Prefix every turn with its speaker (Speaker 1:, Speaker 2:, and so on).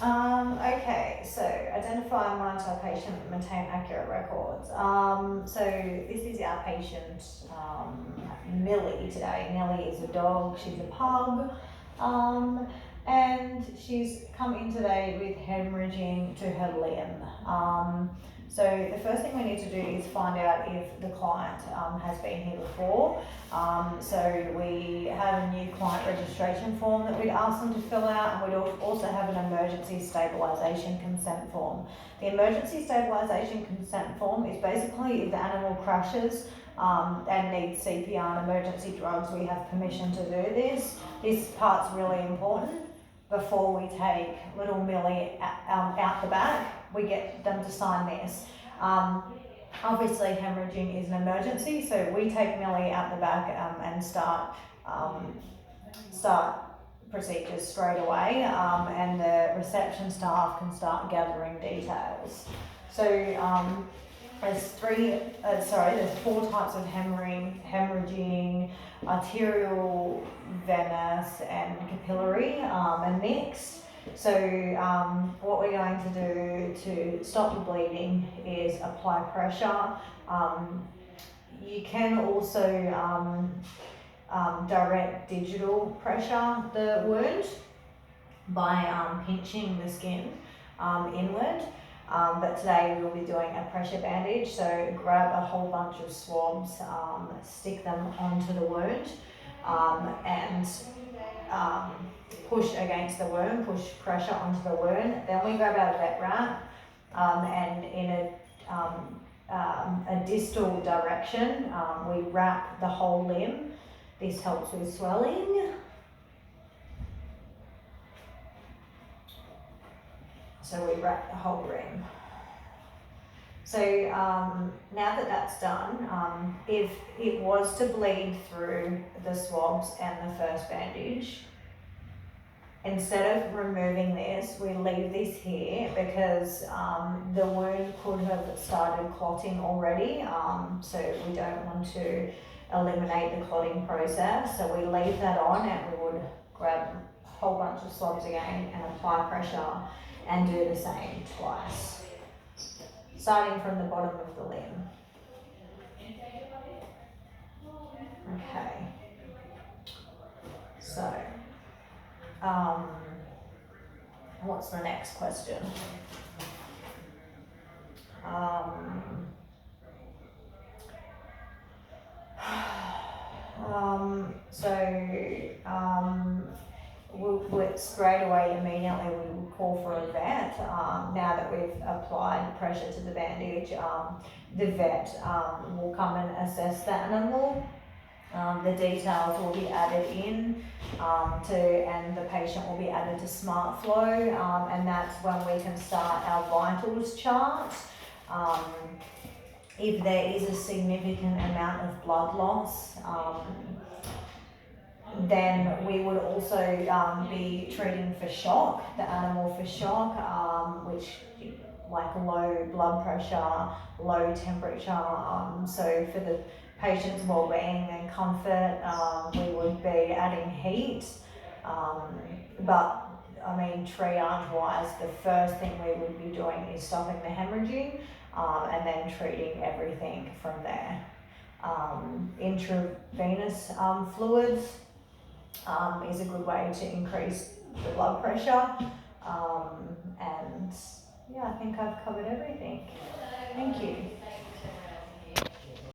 Speaker 1: Okay, so identify and monitor patient, maintain accurate records. So this is our patient, Millie today. Millie is a dog, she's a pug, and she's come in today with hemorrhaging to her limb. So the first thing we need to do is find out if the client has been here before. So we have a new client registration form that we'd ask them to fill out, and we'd also have an emergency stabilisation consent form. The emergency stabilisation consent form is basically if the animal crashes and needs CPR and emergency drugs, we have permission to do this. This part's really important. Before we take little Millie out the back, we get them to sign this. Obviously hemorrhaging is an emergency, so we take Millie out the back and start procedures straight away, and the reception staff can start gathering details. So there's four types of hemorrhaging: arterial, venous, and capillary, and mixed. So what we're going to do to stop the bleeding is apply pressure. You can also direct digital pressure the wound by pinching the skin inward. But today we'll be doing a pressure bandage, so grab a whole bunch of swabs, stick them onto the wound, and push against the wound, push pressure onto the wound. Then we grab our vet wrap, and in a distal direction, we wrap the whole limb. This helps with swelling. So we wrap the whole rim. So now that that's done, if it was to bleed through the swabs and the first bandage, instead of removing this, we leave this here because the wound could have started clotting already, so we don't want to eliminate the clotting process. So we leave that on, and we would grab a whole bunch of swabs again and apply pressure and do the same twice, starting from the bottom of the limb. Okay, so what's the next question? We'll straight away, immediately, we will call for a vet. Now that we've applied pressure to the bandage, the vet will come and assess the animal. The details will be added in and the patient will be added to SmartFlow, and that's when we can start our vitals chart. If there is a significant amount of blood loss, then we would also be treating for shock, the animal for shock, which like low blood pressure, low temperature. So for the patient's well-being and comfort, we would be adding heat. But I mean, triage-wise, the first thing we would be doing is stopping the hemorrhaging, and then treating everything from there. Intravenous fluids is a good way to increase the blood pressure. And yeah, I think I've covered everything.